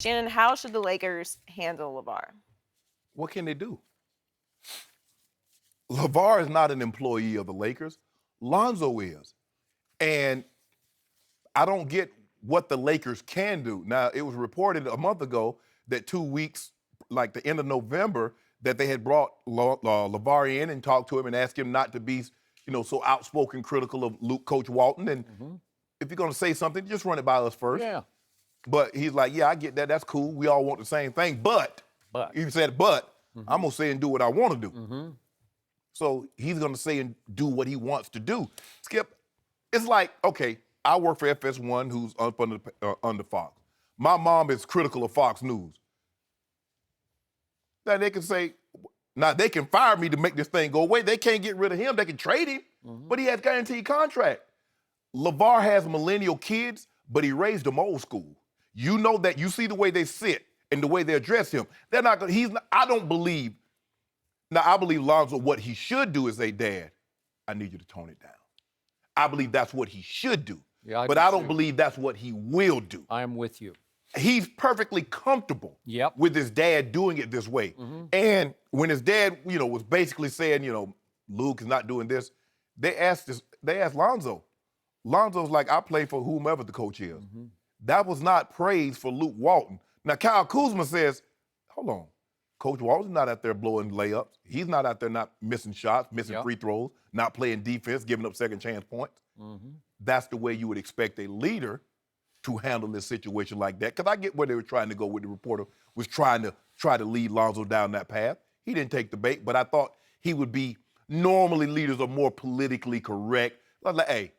Shannon, how should the Lakers handle LaVar? What can they do? LaVar is not an employee of the Lakers. Lonzo is. And I don't get what the Lakers can do. Now, it was reported a month ago that 2 weeks, like the end of November, that they had brought LaVar in and talked to him and asked him not to be, so outspoken critical of Coach Walton. And if you're going to say something, just run it by us first. Yeah. But he's like, yeah, I get that. That's cool. We all want the same thing. But. He said, I'm going to say and do what I want to do. So he's going to say and do what he wants to do. Skip, it's like, okay, I work for FS1, who's up under Fox. My mom is critical of Fox News. Now they can say, now they can fire me to make this thing go away. They can't get rid of him. They can trade him, but he has guaranteed contract. LaVar has millennial kids, but he raised them old school. You know that. You see the way they sit and the way they address him. They're not going to, I don't believe. Now, I believe Lonzo, what he should do is say, Dad, I need you to tone it down. I believe that's what he should do. Yeah, but I don't believe that's what he will do. I am with you. He's perfectly comfortable with his dad doing it this way. And when his dad, was basically saying, Luke is not doing this, they asked Lonzo. Lonzo's like, I play for whomever the coach is. That was not praise for Luke Walton. Now, Kyle Kuzma says, hold on. Coach Walton's not out there blowing layups. He's not out there not missing shots, missing free throws, not playing defense, giving up second chance points. That's the way you would expect a leader to handle this situation like that. Because I get where they were trying to go with the reporter, was trying to lead Lonzo down that path. He didn't take the bait, but I thought he would be, normally leaders are more politically correct. Like, hey,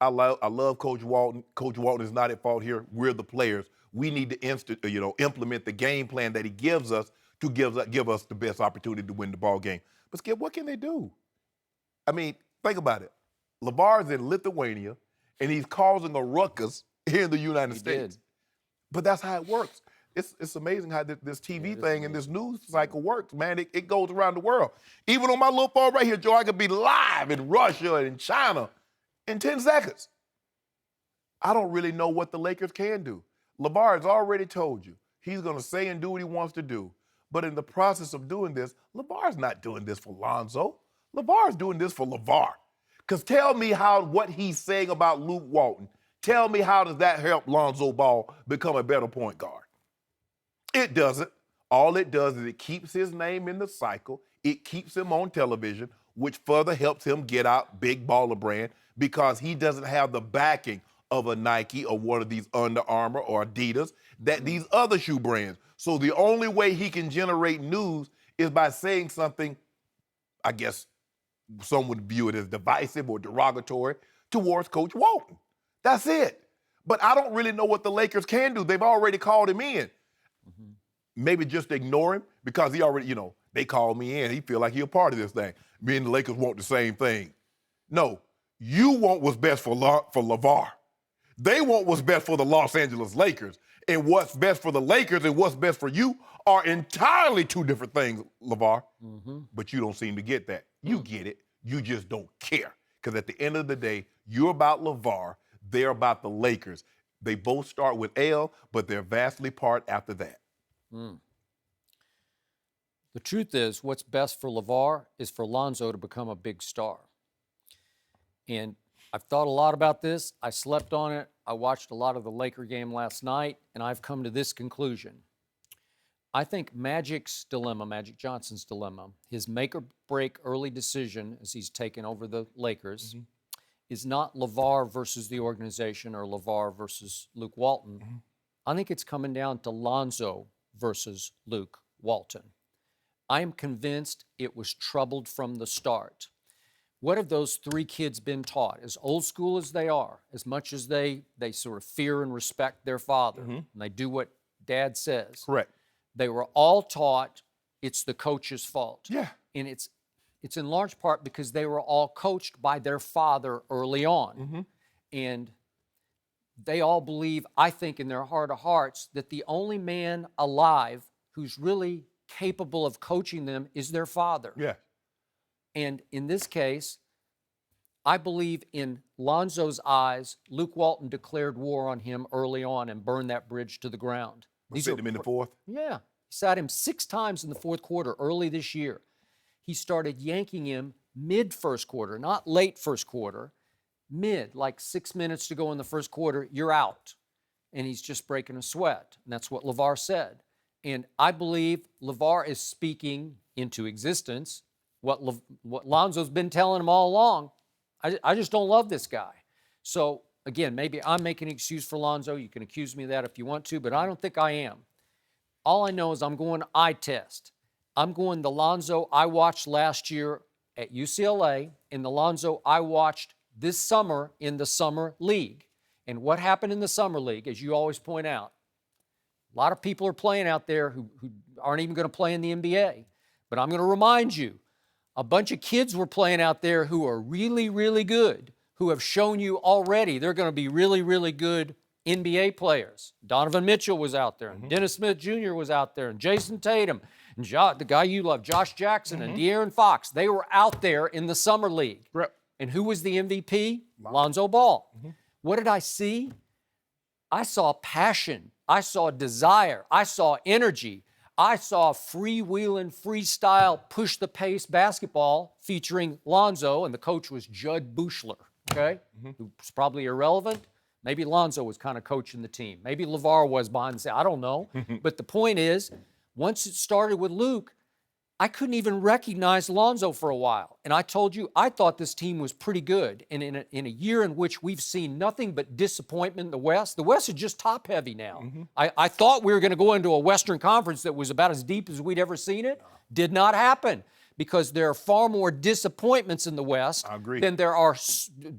I love Coach Walton. Coach Walton is not at fault here. We're the players. We need to implement the game plan that he gives us to give us the best opportunity to win the ball game. But Skip, what can they do? I mean, think about it. LaVar's in Lithuania, and he's causing a ruckus here in the United States. But that's how it works. It's amazing how this TV thing and this news cycle works, man. It goes around the world. Even on my little phone right here, Joe, I could be live in Russia and in China in 10 seconds. I don't really know what the Lakers can do. LaVar has already told you he's going to say and do what he wants to do. But in the process of doing this, LaVar's not doing this for Lonzo. LaVar's doing this for LaVar. Because tell me what he's saying about Luke Walton, tell me how does that help Lonzo Ball become a better point guard? It doesn't. All it does is it keeps his name in the cycle. It keeps him on television, which further helps him get out big baller brand because he doesn't have the backing of a Nike or one of these Under Armour or Adidas, that these other shoe brands. So the only way he can generate news is by saying something, I guess some would view it as divisive or derogatory towards Coach Walton. That's it. But I don't really know what the Lakers can do. They've already called him in. Maybe just ignore him because he already, they called me in. He feel like he a part of this thing. Me and the Lakers want the same thing. No, you want what's best for LaVar. They want what's best for the Los Angeles Lakers. And what's best for the Lakers and what's best for you are entirely two different things, LaVar. But you don't seem to get that. You get it. You just don't care. Because at the end of the day, you're about LaVar. They're about the Lakers. They both start with L, but they're vastly apart after that. The truth is, what's best for LaVar is for Lonzo to become a big star. And I've thought a lot about this. I slept on it. I watched a lot of the Laker game last night, and I've come to this conclusion. I think Magic's dilemma, Magic Johnson's dilemma, his make-or-break early decision as he's taken over the Lakers, is not LaVar versus the organization or LaVar versus Luke Walton. I think it's coming down to Lonzo versus Luke Walton. I am convinced it was troubled from the start. What have those three kids been taught? As old school as they are, as much as they sort of fear and respect their father, and they do what dad says. Correct. They were all taught it's the coach's fault. Yeah. And it's in large part because they were all coached by their father early on. And they all believe, I think in their heart of hearts, that the only man alive who's really capable of coaching them is their father. Yeah. And in this case, I believe in Lonzo's eyes, Luke Walton declared war on him early on and burned that bridge to the ground. Sitting him in the fourth? Yeah. He sat him 6 times in the fourth quarter early this year. He started yanking him mid-first quarter, not late first quarter, mid, like 6 minutes to go in the first quarter, you're out. And he's just breaking a sweat. And that's what LaVar said. And I believe LaVar is speaking into existence what Lonzo's been telling him all along. I just don't love this guy. So, again, maybe I'm making an excuse for Lonzo. You can accuse me of that if you want to, but I don't think I am. All I know is I'm going eye test. I'm going the Lonzo I watched last year at UCLA and the Lonzo I watched this summer in the Summer League. And what happened in the Summer League, as you always point out, a lot of people are playing out there who aren't even going to play in the NBA. But I'm going to remind you, a bunch of kids were playing out there who are really, really good, who have shown you already they're going to be really, really good NBA players. Donovan Mitchell was out there, and Dennis Smith Jr. was out there, and Jason Tatum, and the guy you love, Josh Jackson, and De'Aaron Fox. They were out there in the Summer League. Right. And who was the MVP? Lonzo Ball. What did I see? I saw passion. I saw desire. I saw energy. I saw freewheeling, freestyle, push-the-pace basketball featuring Lonzo, and the coach was Judd Buechler, okay? Who's probably irrelevant. Maybe Lonzo was kind of coaching the team. Maybe LaVar was behind the scenes. I don't know. But the point is, once it started with Luke, I couldn't even recognize Lonzo for a while. And I told you, I thought this team was pretty good. And in a year in which we've seen nothing but disappointment in the West is just top-heavy now. I thought we were going to go into a Western Conference that was about as deep as we'd ever seen it. Did not happen, because there are far more disappointments in the West than there are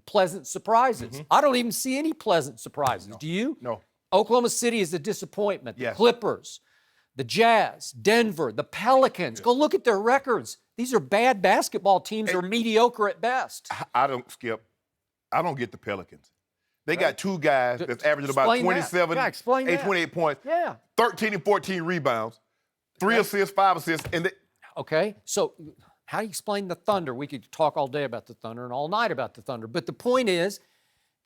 pleasant surprises. I don't even see any pleasant surprises. Do you? No. Oklahoma City is a disappointment. The Clippers, the Jazz, Denver, the Pelicans. Go look at their records. These are bad basketball teams or mediocre at best. I don't get the Pelicans. They got 2 guys that's averaging about 27, 28 points, 13 and 14 rebounds, 3 assists, 5 assists. Okay, so how do you explain the Thunder? We could talk all day about the Thunder and all night about the Thunder. But the point is,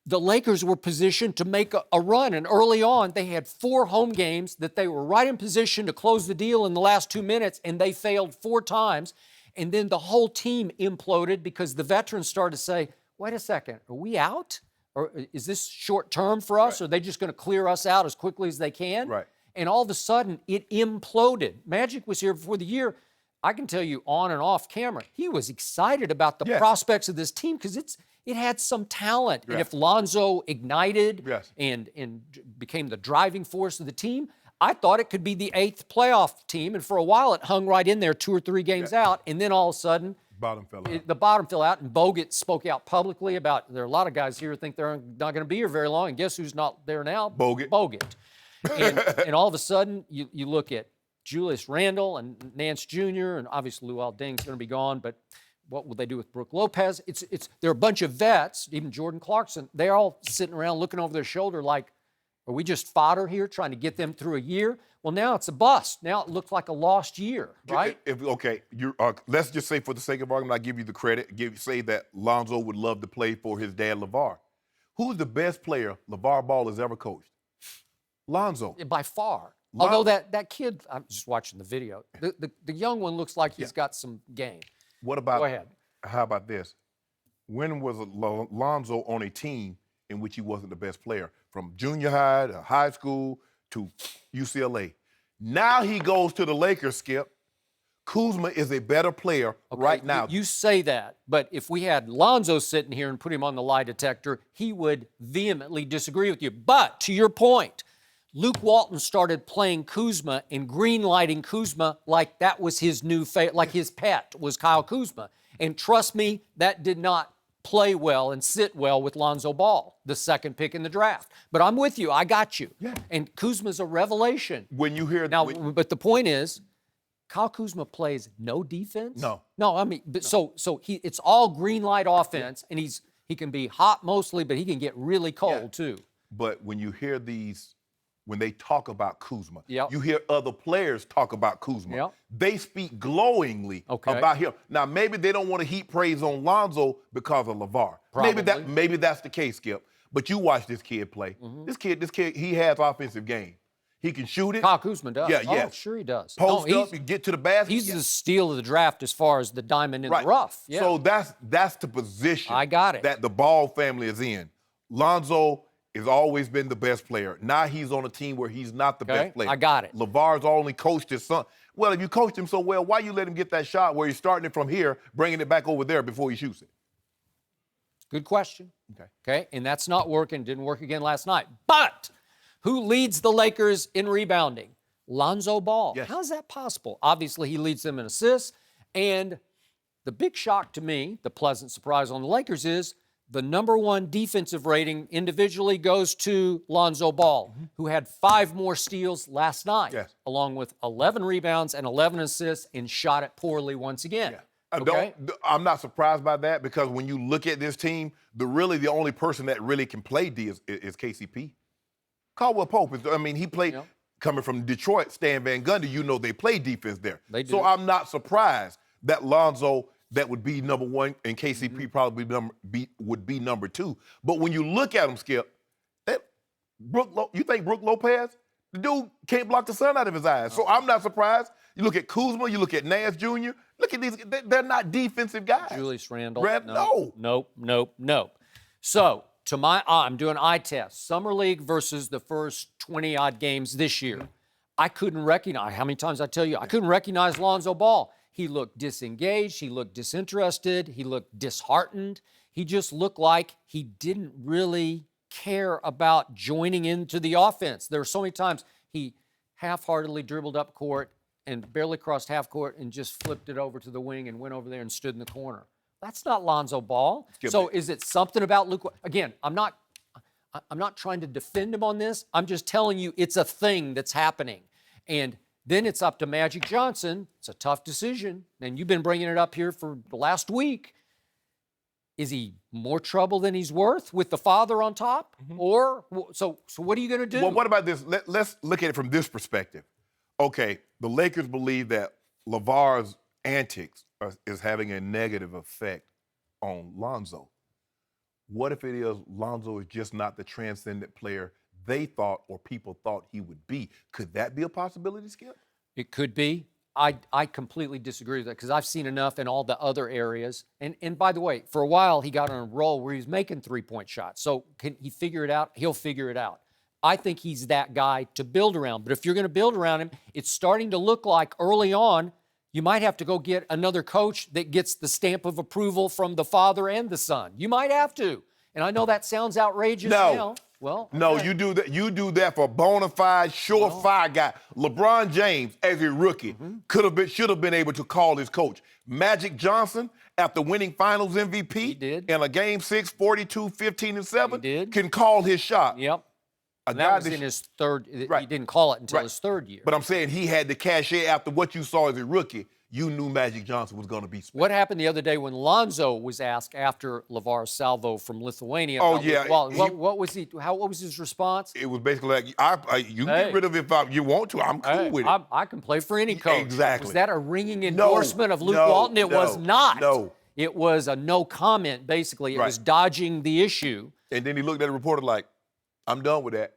the Lakers were positioned to make a run, and early on, they had 4 home games that they were right in position to close the deal in the last 2 minutes, and they failed 4 times. And then the whole team imploded because the veterans started to say, wait a second, are we out? Or is this short term for us? Or are they just going to clear us out as quickly as they can? And all of a sudden, it imploded. Magic was here before the year. I can tell you on and off camera, he was excited about the prospects of this team because it had some talent. And if Lonzo ignited and became the driving force of the team, I thought it could be the 8th playoff team. And for a while, it hung right in there 2 or 3 games out. And then all of a sudden, the bottom fell out. And Bogut spoke out publicly about, there are a lot of guys here who think they're not going to be here very long. And guess who's not there now? Bogut. And all of a sudden, you look at Julius Randle and Nance Jr., and obviously Luol Deng's going to be gone, but what will they do with Brook Lopez? They're a bunch of vets, even Jordan Clarkson. They're all sitting around looking over their shoulder like, are we just fodder here trying to get them through a year? Well, now it's a bust. Now it looks like a lost year, right? Let's just say, for the sake of argument, I give you the credit, say that Lonzo would love to play for his dad, LaVar. Who's the best player LaVar Ball has ever coached? Lonzo. By far. Although that kid, I'm just watching the video, the young one looks like he's got some game. What about, go ahead. How about this? When was Lonzo on a team in which he wasn't the best player? From junior high to high school to UCLA. Now he goes to the Lakers, Skip. Kuzma is a better player right now. You say that, but if we had Lonzo sitting here and put him on the lie detector, he would vehemently disagree with you. But to your point, Luke Walton started playing Kuzma and green-lighting Kuzma like that was his new like his pet was Kyle Kuzma. And trust me, that did not play well and sit well with Lonzo Ball, the 2nd pick in the draft. But I'm with you. I got you. And Kuzma's a revelation. When you hear but the point is, Kyle Kuzma plays no defense. No, I mean, so it's all green light offense, and he can be hot mostly, but he can get really cold too. But when you hear when they talk about Kuzma, you hear other players talk about Kuzma. They speak glowingly about him. Now, maybe they don't want to heap praise on Lonzo because of LaVar. Maybe that's the case, Skip. But you watch this kid play. This kid, he has offensive game. He can shoot it. Kyle Kuzma does. Yeah, Oh, yes. sure he does. Post up, you get to the basket. He's the steal of the draft as far as the diamond in the rough. Yeah. So that's the position I got it. that the Ball family is in. Lonzo has always been the best player. Now he's on a team where he's not the best player. I got it. LaVar's only coached his son. Well, if you coached him so well, why you let him get that shot where he's starting it from here, bringing it back over there before he shoots it? Good question. Okay. And that's not working. Didn't work again last night. But who leads the Lakers in rebounding? Lonzo Ball. Yes. How is that possible? Obviously, he leads them in assists. And the big shock to me, the pleasant surprise on the Lakers is the #1 defensive rating individually goes to Lonzo Ball, who had 5 more steals last night, along with 11 rebounds and 11 assists, and shot it poorly once again. Yeah. I'm not surprised by that because when you look at this team, the only person that really can play D is KCP. Caldwell Pope he played coming from Detroit. Stan Van Gundy, they play defense there. They do. So I'm not surprised that Lonzo that would be #1 and KCP probably would be #2. But when you look at him, Skip, you think Brook Lopez? The dude can't block the sun out of his eyes. So I'm not surprised. You look at Kuzma, you look at Nash Jr. Look at these. They're not defensive guys. Julius Randle. No. So, I'm doing eye test. Summer League versus the first 20-odd games this year. I couldn't recognize, how many times I tell you, I couldn't recognize Lonzo Ball. He looked disengaged. He looked disinterested. He looked disheartened. He just looked like he didn't really care about joining into the offense. There were so many times he half-heartedly dribbled up court and barely crossed half court and just flipped it over to the wing and went over there and stood in the corner. That's not Lonzo Ball. So is it something about Luke? Again, I'm not trying to defend him on this. I'm just telling you it's a thing that's happening. And then it's up to Magic Johnson. It's a tough decision. And you've been bringing it up here for the last week. Is he more trouble than he's worth with the father on top? Or, so what are you going to do? Well, what about this? Let's look at it from this perspective. Okay, the Lakers believe that LaVar's antics is having a negative effect on Lonzo. What if it is Lonzo is just not the transcendent player they thought or people thought he would be? Could that be a possibility, Skip? It could be. I completely disagree with that because I've seen enough in all the other areas. And by the way, for a while he got on a roll where he was making 3-point shots. So can he figure it out? He'll figure it out. I think he's that guy to build around. But if you're going to build around him, it's starting to look like early on you might have to go get another coach that gets the stamp of approval from the father and the son. You might have to. And I know that sounds outrageous now. Well, okay. No, you do that. You do that for a bona fide, surefire guy. LeBron James, as a rookie, should have been able to call his coach. Magic Johnson, after winning Finals MVP in a Game 6, 42, 15, and 7, can call his shot. Yep. That was in his third. He didn't call it until his third year. But I'm saying he had the cachet after what you saw as a rookie. You knew Magic Johnson was going to be special. What happened the other day when Lonzo was asked after LaVar's salvo from Lithuania? Oh, yeah. What was his response? It was basically like, you can get rid of it if you want to. I'm cool with it. I can play for any coach. Exactly. Was that a ringing endorsement of Luke Walton? It was not. No. It was a no comment, basically. It was dodging the issue. And then he looked at the reporter like, I'm done with that.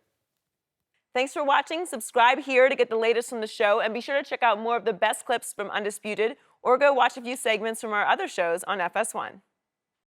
Thanks for watching. Subscribe here to get the latest from the show, and be sure to check out more of the best clips from Undisputed, or go watch a few segments from our other shows on FS1.